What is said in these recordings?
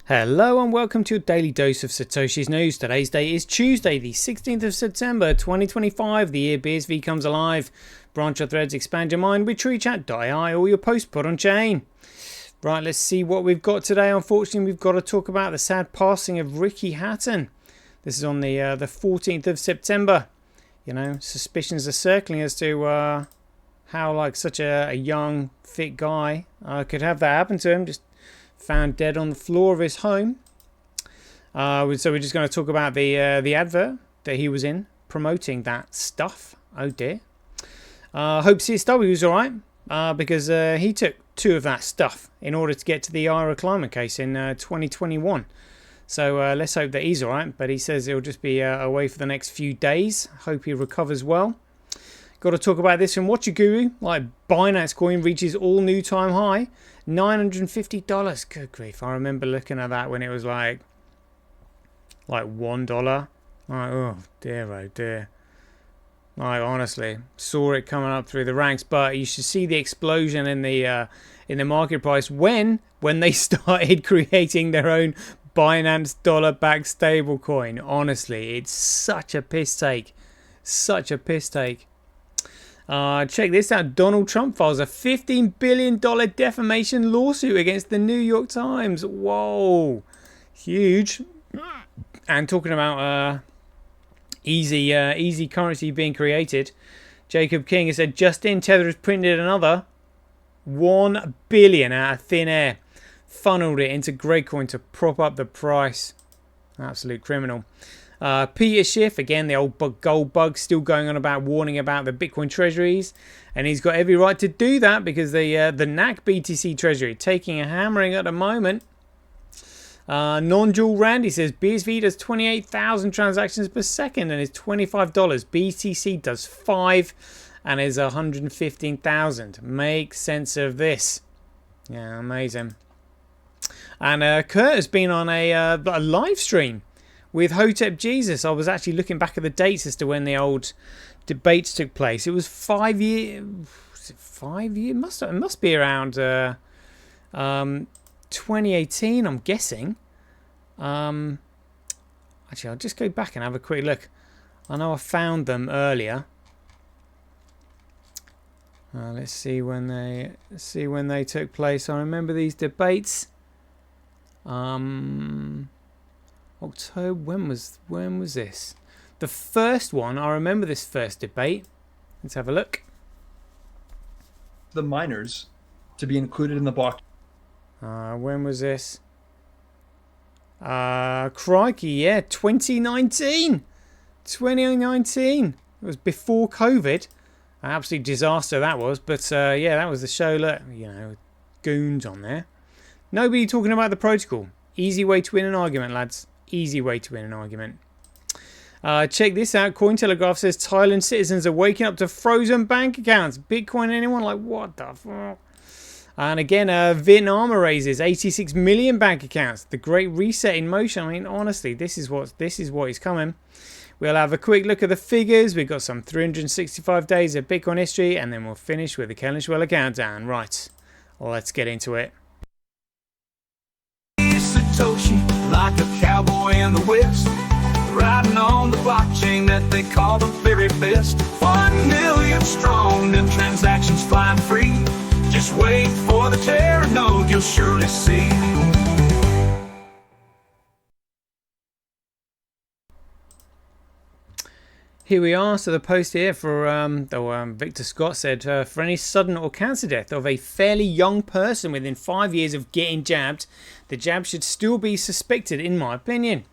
Hello and welcome to your daily dose of Satoshi's news. Today's date is Tuesday, the 16th of September 2025. The year BSV comes alive. Branch your threads, expand your mind with treechat.ai or your post put on chain. Right, let's see what we've got today. Unfortunately, we've got to talk about the sad passing of Ricky Hatton. This is on the 14th of September. You know, suspicions are circling as to how such a young, fit guy could have that happen to him. Just found dead on the floor of his home. So we're just going to talk about the advert that he was in promoting that stuff. Oh dear. Hope CSW was alright because he took 2 of that stuff in order to get to the IRA climate case in 2021. So let's hope that he's alright, but he says he'll just be away for the next few days. Hope he recovers well. Got to talk about this from Watcher Guru. Binance coin reaches all new time high, $950. Good grief! I remember looking at that when it was like $1. Oh dear, oh dear. Honestly, saw it coming up through the ranks, but you should see the explosion in the market price when they started creating their own Binance dollar-backed stablecoin. Honestly, it's such a piss take, such a piss take. Check this out. Donald Trump files a $15 billion defamation lawsuit against the New York Times. Whoa. Huge. And talking about easy currency being created, Jacob King has said, just in, Tether has printed another $1 billion out of thin air. Funneled it into Gradecoin to prop up the price. Absolute criminal. Peter Schiff, again, the old gold bug, still going on about warning about the Bitcoin treasuries, and he's got every right to do that because the NAC BTC treasury taking a hammering at the moment. Non-dual Randy says BSV does 28,000 transactions per second and is $25. BTC does 5 and is 115,000. Make sense of this. Yeah, amazing. And Kurt has been on a live stream with Hotep Jesus. I was actually looking back at the dates as to when the old debates took place. It was 5 years. Was it 5 years? It must be around 2018, I'm guessing. Actually, I'll just go back and have a quick look. I know I found them earlier. Let's see when they took place. I remember these debates. October. When was this? The first one. I remember this first debate. Let's have a look. The miners to be included in the block. When was this? Crikey, yeah, 2019. 2019. It was before COVID. An absolute disaster that was. But yeah, that was the show. Look, goons on there. Nobody talking about the protocol. Easy way to win an argument, lads. Easy way to win an argument. Check this out. Cointelegraph says Thailand citizens are waking up to frozen bank accounts. Bitcoin, anyone? What the fuck? And again, Vietnam raises 86 million bank accounts. The Great Reset in motion. I mean, honestly, this is what is coming. We'll have a quick look at the figures. We've got some 365 days of Bitcoin history, and then we'll finish with the Kellenschweller countdown. Right, let's get into it. Satoshi, like a cowboy in the West, riding on the blockchain that they call the very best. 1 million strong, them transactions flying free. Just wait for the Terra node, you'll surely see. Here we are. So the post here for Victor Scott said, for any sudden or cancer death of a fairly young person within 5 years of getting jabbed, the jab should still be suspected, in my opinion.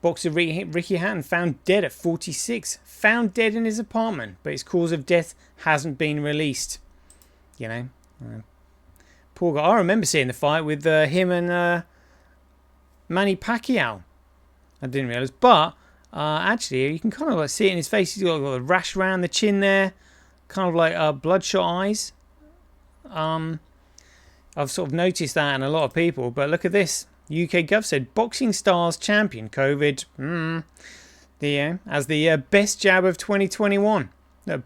Boxer Ricky Hatton found dead at 46. Found dead in his apartment, but his cause of death hasn't been released. Poor guy. I remember seeing the fight with him and Manny Pacquiao. I didn't realise, but actually, you can kind of see it in his face. He's got a rash around the chin there, kind of like bloodshot eyes. I've sort of noticed that in a lot of people, but look at this. UK Gov said boxing stars champion COVID as the best jab of 2021.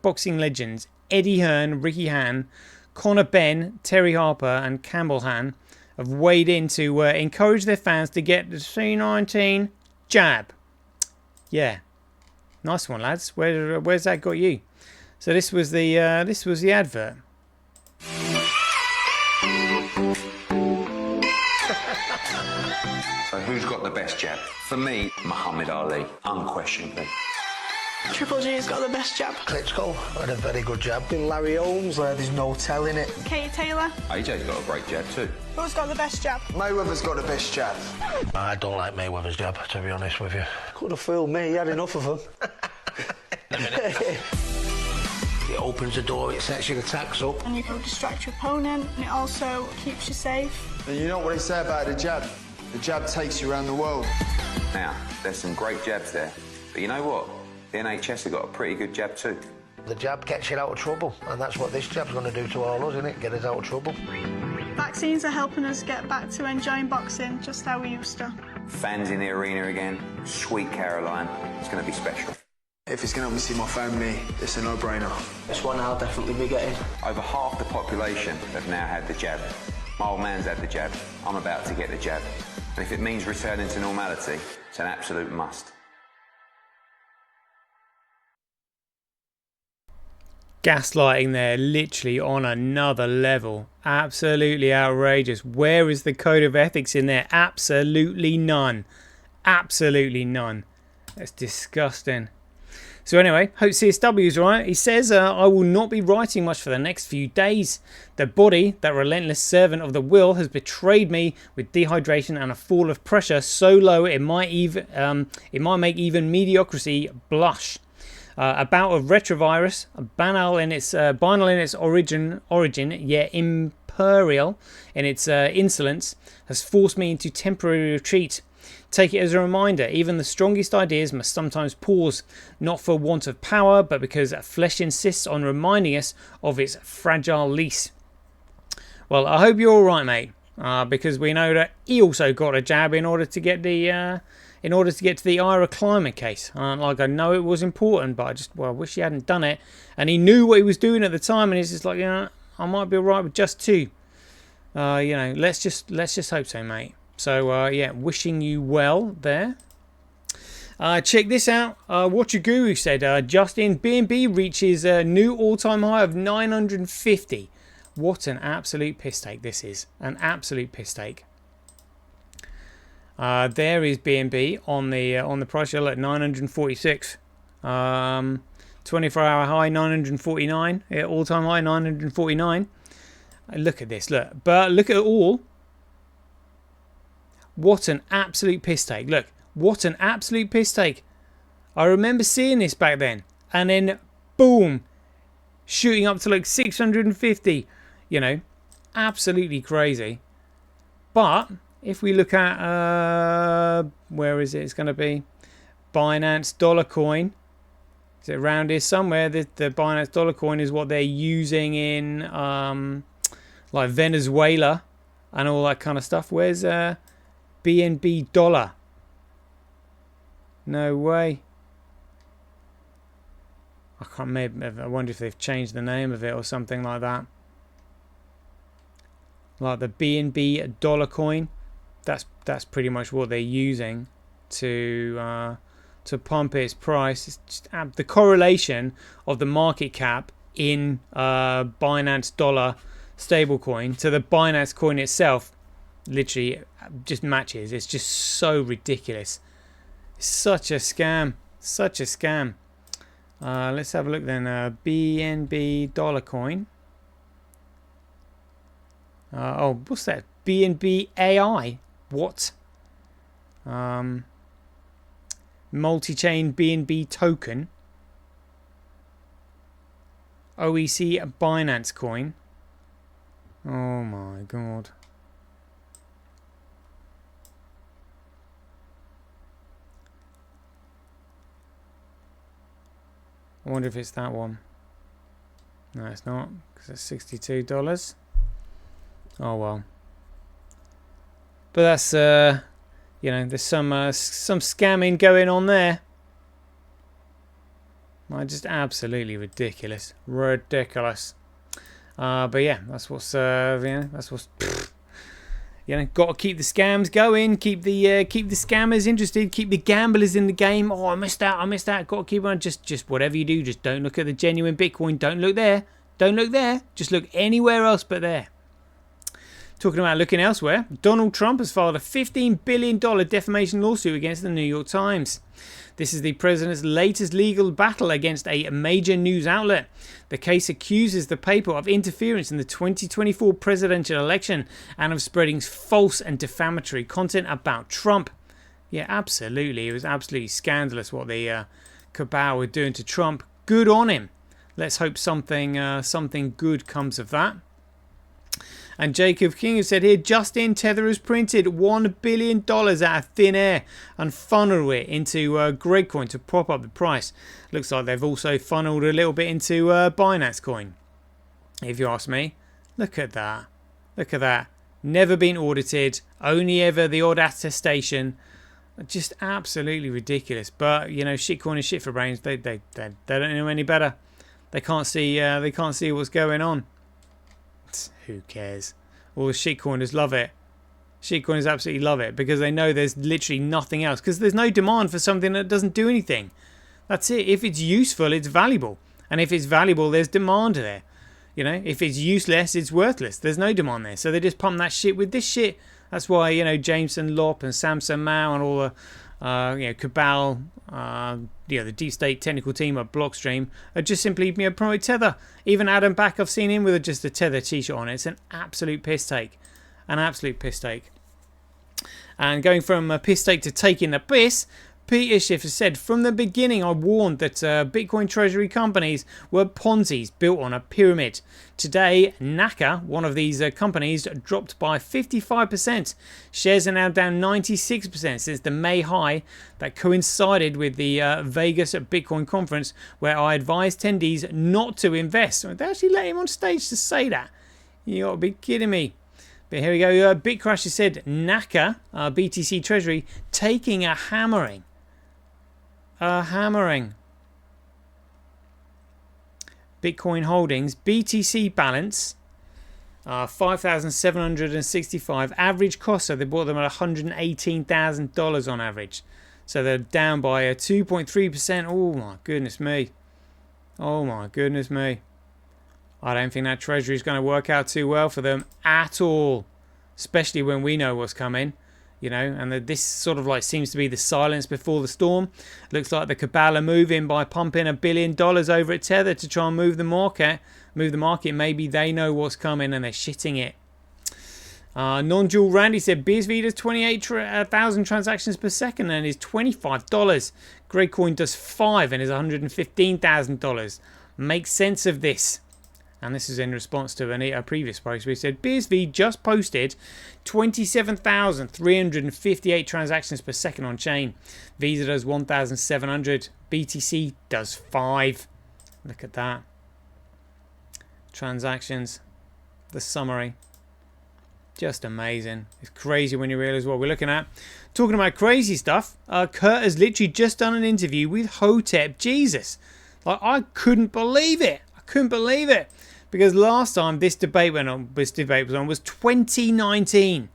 Boxing legends Eddie Hearn, Ricky Hatton, Conor Benn, Terry Harper and Campbell Han have weighed in to encourage their fans to get the C19 jab. Yeah, nice one, lads. Where's that got you? So this was the advert. So who's got the best jab? For me, Muhammad Ali, unquestionably. Triple G's got the best jab. Klitschko had a very good jab. Larry Holmes, there's no telling it. Katie Taylor. AJ's got a great jab too. Who's got the best jab? Mayweather's got the best jab. I don't like Mayweather's jab, to be honest with you. Could have fooled me, he had enough of them. It opens the door, it sets your attacks up. And you can distract your opponent, and it also keeps you safe. And you know what they say about the jab? The jab takes you around the world. Now, there's some great jabs there. But you know what? The NHS have got a pretty good jab too. The jab gets you out of trouble, and that's what this jab's going to do to all of us, isn't it? Get us out of trouble. Vaccines are helping us get back to enjoying boxing just how we used to. Fans in the arena again. Sweet Caroline. It's going to be special. If it's going to help me see my family, it's a no-brainer. This one I'll definitely be getting. Over half the population have now had the jab. My old man's had the jab. I'm about to get the jab. And if it means returning to normality, it's an absolute must. Gaslighting there, literally on another level. Absolutely outrageous. Where is the code of ethics in there? Absolutely none. Absolutely none. That's disgusting. So anyway, hope CSW is right. He says, I will not be writing much for the next few days. The body, that relentless servant of the will, has betrayed me with dehydration and a fall of pressure so low it might make even mediocrity blush. A bout of retrovirus, banal in its origin, yet imperial in its insolence, has forced me into temporary retreat. Take it as a reminder, even the strongest ideas must sometimes pause, not for want of power, but because flesh insists on reminding us of its fragile lease. Well, I hope you're all right, mate, because we know that he also got a jab in order to get to the Ira climate case. Like, I know it was important, but I wish he hadn't done it. And he knew what he was doing at the time, and he's just like, I might be all right with just two. Let's just hope so, mate. So wishing you well there. Check this out. Watch Your Guru said, Justin, B&B reaches a new all-time high of 950. What an absolute piss take this is. An absolute piss take. There is B&B on the price show at 946. 24-hour high 949. All-time high 949. Look at this. Look at it all. What an absolute piss take. Look, what an absolute piss take. I remember seeing this back then. And then, boom, shooting up to like 650. Absolutely crazy. But if we look at, where is it? It's going to be Binance Dollar Coin. Is it around here somewhere? The Binance Dollar Coin is what they're using in like Venezuela and all that kind of stuff. Where's BNB Dollar? No way. I wonder if they've changed the name of it or something like that. Like the BNB Dollar Coin. That's pretty much what they're using to pump its price. It's just the correlation of the market cap in Binance Dollar stablecoin to the Binance coin itself literally just matches. It's just so ridiculous. It's such a scam. Such a scam. Let's have a look then. BNB Dollar Coin. What's that? BNB AI. What? Multi-chain BNB token. OEC Binance coin. Oh my god. I wonder if it's that one. No, it's not, because it's $62. Oh well. But that's there's some scamming going on there. Just absolutely ridiculous. But yeah, that's what's You know, got to keep the scams going, keep the scammers interested, keep the gamblers in the game. Oh, I missed out. Got to keep on. Just whatever you do, just don't look at the genuine Bitcoin. Don't look there. Don't look there. Just look anywhere else but there. Talking about looking elsewhere, Donald Trump has filed a $15 billion defamation lawsuit against the New York Times. This is the president's latest legal battle against a major news outlet. The case accuses the paper of interference in the 2024 presidential election and of spreading false and defamatory content about Trump. Yeah, absolutely. It was absolutely scandalous what the cabal were doing to Trump. Good on him. Let's hope something good comes of that. And Jacob King has said here, Justin, Tether has printed $1 billion out of thin air and funneled it into Gregcoin to prop up the price. Looks like they've also funneled a little bit into Binance Coin, if you ask me. Look at that. Look at that. Never been audited. Only ever the odd attestation. Just absolutely ridiculous. But, you know, shitcoin is shit for brains. They don't know any better. They can't see what's going on. Who cares? All the shitcoiners love it. Shitcoiners absolutely love it because they know there's literally nothing else. Because there's no demand for something that doesn't do anything. That's it. If it's useful, it's valuable. And if it's valuable, there's demand there. You know, if it's useless, it's worthless. There's no demand there. So they just pump that shit with this shit. That's why, you know, Jameson Lopp and Samson Mao and all the cabal, the deep state technical team at Blockstream are just simply promote Tether. Even Adam Back, I've seen him with just a Tether t-shirt on. It's an absolute piss take. An absolute piss take. And going from a piss take to taking the piss, Peter Schiff has said, from the beginning I warned that Bitcoin Treasury companies were Ponzi's built on a pyramid. Today, NACA, one of these companies, dropped by 55%. Shares are now down 96% since the May high that coincided with the Vegas Bitcoin conference where I advised attendees not to invest. They actually let him on stage to say that. You ought to be kidding me. But here we go. BitCrash has said, NACA, BTC Treasury, taking a hammering. Bitcoin holdings, BTC balance, 5,765. Average cost, so they bought them at $118,000 on average. So they're down by 2.3%. Oh my goodness me. Oh my goodness me. I don't think that Treasury is going to work out too well for them at all. Especially when we know what's coming. You know, and this sort of like seems to be the silence before the storm. Looks like the cabal are moving by pumping $1 billion over at Tether to try and move the market. Maybe they know what's coming and they're shitting it. Non-dual Randy said BSV does 28,000 transactions per second and is $25. Gregcoin does 5 and is $115,000. Make sense of this. And this is in response to a previous post where he said BSV just posted 27,358 transactions per second on chain. Visa does 1,700. BTC does 5. Look at that. Transactions. The summary. Just amazing. It's crazy when you realise what we're looking at. Talking about crazy stuff, Kurt has literally just done an interview with Hotep Jesus. Like, I couldn't believe it. Because last time this debate was on was 2019.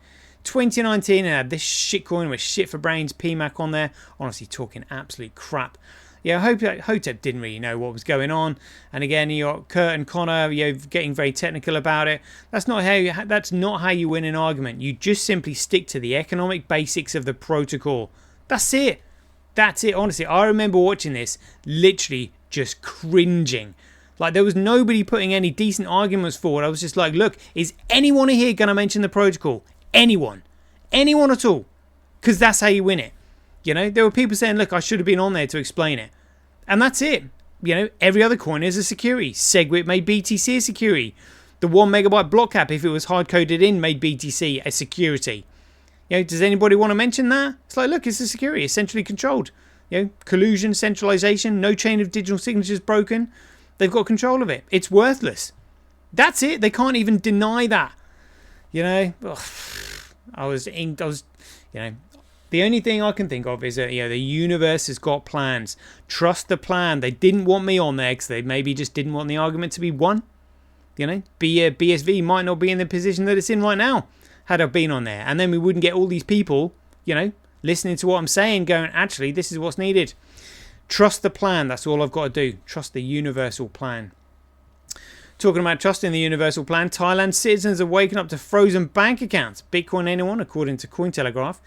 2019 and had this shitcoin with shit for brains PMAC on there. Honestly, talking absolute crap. Yeah, Hotep didn't really know what was going on. And again, you got Kurt and Connor, getting very technical about it. That's not how you win an argument. You just simply stick to the economic basics of the protocol. That's it. Honestly, I remember watching this, literally just cringing. Like, there was nobody putting any decent arguments forward. I was just like, look, is anyone here going to mention the protocol? Anyone at all? Because that's how you win it. You know, there were people saying, look, I should have been on there to explain it. And that's it. You know, every other coin is a security. Segwit made BTC a security. The 1 megabyte block cap, if it was hard coded in, made BTC a security. You know, does anybody want to mention that? It's like, look, it's a security. It's centrally controlled. You know, collusion, centralization, no chain of digital signatures broken. They've got control of it. It's worthless. That's it. They can't even deny that. You know, the only thing I can think of is that, the universe has got plans. Trust the plan. They didn't want me on there because they maybe just didn't want the argument to be won. You know, BSV might not be in the position that it's in right now. had I been on there. And then we wouldn't get all these people, you know, listening to what I'm saying, going, actually, this is what's needed. Trust the plan. That's all I've got to do. Trust the universal plan. Talking about trusting the universal plan, Thailand citizens are waking up to frozen bank accounts. Bitcoin anyone, according to Cointelegraph.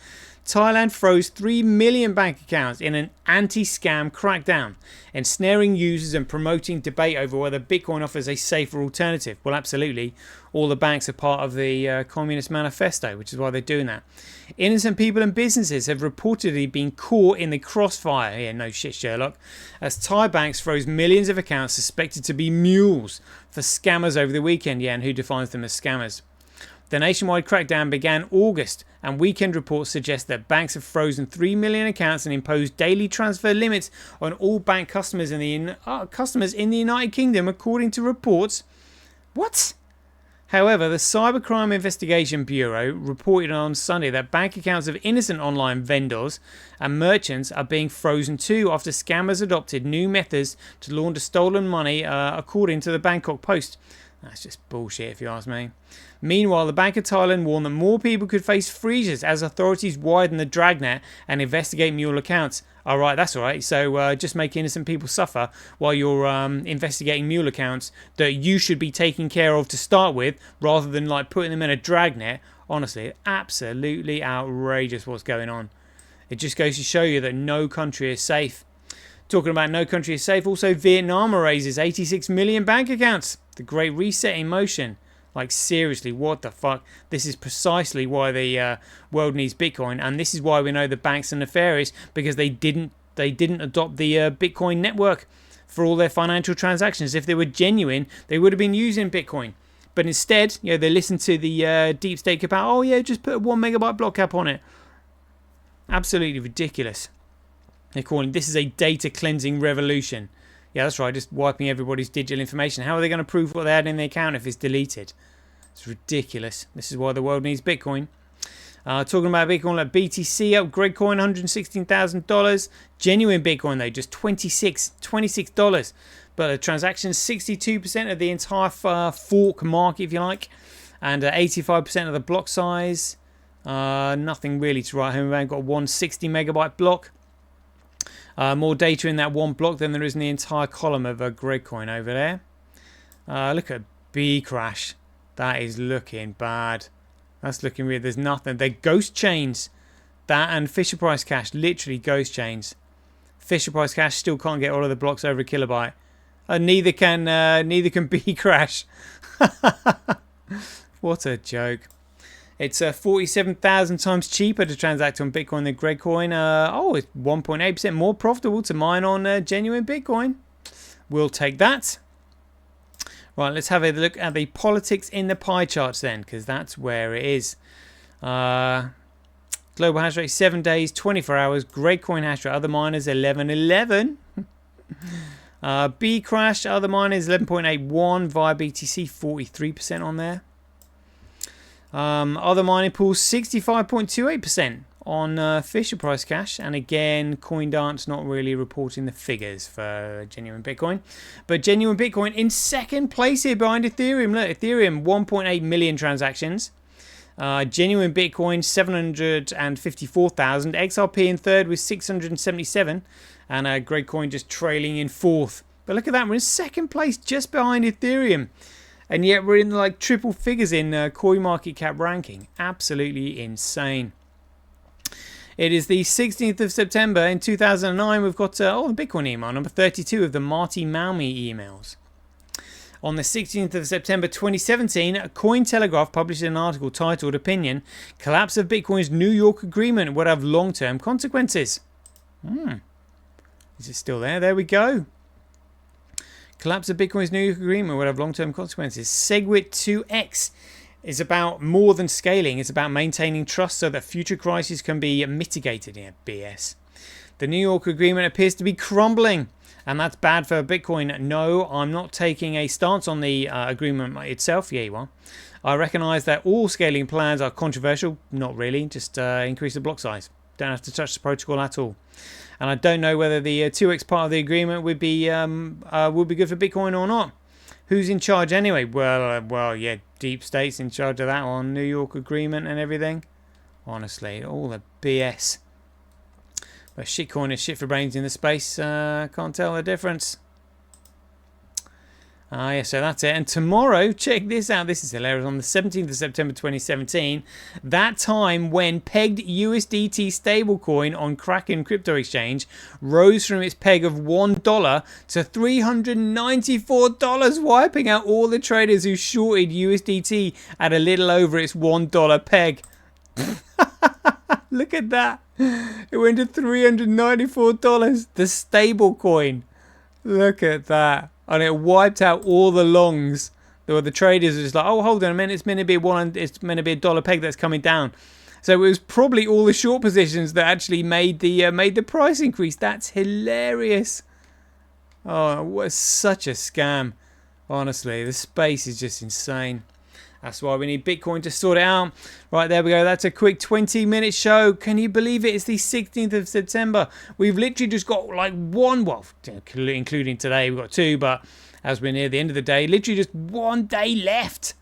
Thailand froze 3 million bank accounts in an anti-scam crackdown, ensnaring users and promoting debate over whether Bitcoin offers a safer alternative. Well, absolutely. All the banks are part of the Communist Manifesto, which is why they're doing that. Innocent people and businesses have reportedly been caught in the crossfire. Yeah, no shit, Sherlock. As Thai banks froze millions of accounts suspected to be mules for scammers over the weekend. Yeah, and who defines them as scammers? The nationwide crackdown began August, and weekend reports suggest that banks have frozen 3 million accounts and imposed daily transfer limits on all bank customers in the United Kingdom, according to reports. What? However, the Cybercrime Investigation Bureau reported on Sunday that bank accounts of innocent online vendors and merchants are being frozen too after scammers adopted new methods to launder stolen money, according to the Bangkok Post. That's just bullshit if you ask me. Meanwhile, the Bank of Thailand warned that more people could face freezes as authorities widen the dragnet and investigate mule accounts. Alright, that's alright. So just make innocent people suffer while you're investigating mule accounts that you should be taking care of to start with, rather than like putting them in a dragnet. Honestly, absolutely outrageous what's going on. It just goes to show you that no country is safe. Talking about no country is safe, also Vietnam raises 86 million bank accounts. The Great Reset in motion. Like, seriously, what the fuck? This is precisely why the world needs Bitcoin, and this is why we know the banks are nefarious, because they didn't adopt the Bitcoin network for all their financial transactions. If they were genuine, they would have been using Bitcoin. But instead, you know, they listened to the deep state cap out. Oh yeah, just put a 1 megabyte block cap on it. Absolutely ridiculous. They're calling this is a data cleansing revolution. Yeah, that's right, just wiping everybody's digital information. How are they going to prove what they had in their account if it's deleted? It's ridiculous. This is why the world needs Bitcoin. Talking about Bitcoin, like BTC upgrade coin, $116,000. Genuine Bitcoin, though, just $26. But the transactions, 62% of the entire fork market, if you like. And 85% of the block size. Nothing really to write home about. Got a 160 megabyte block. More data in that one block than there is in the entire column of a Gridcoin over there. Look at B crash. That is looking bad. That's looking weird. There's nothing. They're ghost chains. That and Fisher Price Cash, literally ghost chains. Fisher Price Cash still can't get all of the blocks over a kilobyte. Neither can B crash. What a joke. It's 47,000 times cheaper to transact on Bitcoin than Gridcoin. It's 1.8% more profitable to mine on genuine Bitcoin. We'll take that. Right, let's have a look at the politics in the pie charts then, because that's where it is. Global hash rate 7 days, 24 hours. Gridcoin hash rate, other miners 1111. B crash, other miners 11.81 via BTC, 43% on there. Other mining pools 65.28% on Fisher Price Cash, and again CoinDance not really reporting the figures for genuine Bitcoin, but genuine Bitcoin in second place here behind Ethereum. Look, Ethereum 1.8 million transactions, genuine Bitcoin 754,000, XRP in third with 677, and Gridcoin just trailing in fourth. But look at that, we're in second place just behind Ethereum. And yet we're in like triple figures in CoinMarketCap ranking. Absolutely insane. It is the 16th of September in 2009. We've got the Bitcoin email, number 32 of the Marty Malmi emails. On the 16th of September 2017, Cointelegraph published an article titled Opinion, Collapse of Bitcoin's New York Agreement would have long-term consequences. Is it still there? There we go. Collapse of Bitcoin's New York Agreement will have long-term consequences. SegWit 2x is about more than scaling. It's about maintaining trust so that future crises can be mitigated. Yeah, BS. The New York Agreement appears to be crumbling, and that's bad for Bitcoin. No, I'm not taking a stance on the agreement itself. Yeah, you are. I recognise that all scaling plans are controversial. Not really. Just increase the block size. Don't have to touch the protocol at all. And I don't know whether the 2x part of the agreement would be good for Bitcoin or not. Who's in charge anyway? Well, yeah, deep state's in charge of that one. New York Agreement and everything. Honestly, all the BS. But shitcoin is shit for brains in the space. Can't tell the difference. Yeah, so that's it. And tomorrow, check this out. This is hilarious. On the 17th of September 2017, that time when pegged USDT stablecoin on Kraken crypto exchange rose from its peg of $1 to $394, wiping out all the traders who shorted USDT at a little over its $1 peg. Look at that. It went to $394. The stablecoin. Look at that. And it wiped out all the longs. The traders were just like, oh, hold on a minute, it's meant to be a dollar peg that's coming down. So it was probably all the short positions that actually made the price increase. That's hilarious. Oh, it was such a scam. Honestly, the space is just insane. That's why we need Bitcoin to sort it out. Right, there we go. That's a quick 20-minute show. Can you believe it? It's the 16th of September. We've literally just got like one, well, including today, we've got two, but as we're near the end of the day, literally just 1 day left.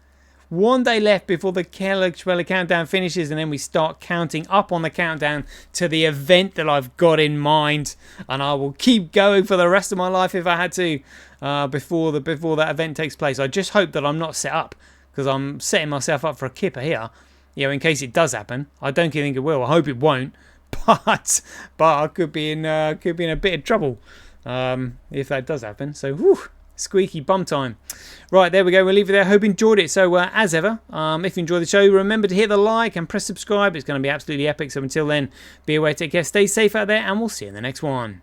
1 day left before the Keller countdown finishes, and then we start counting up on the countdown to the event that I've got in mind. And I will keep going for the rest of my life if I had to before that event takes place. I just hope that I'm not set up, because I'm setting myself up for a kipper here, you know, in case it does happen. I don't think it will. I hope it won't, but I could be in a bit of trouble if that does happen. So, whew, squeaky bum time. Right, there we go. We'll leave it there. Hope you enjoyed it. So, as ever, if you enjoyed the show, remember to hit the like and press subscribe. It's going to be absolutely epic. So until then, be aware, take care, stay safe out there, and we'll see you in the next one.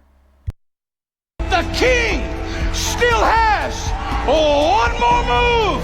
The king still has one more move.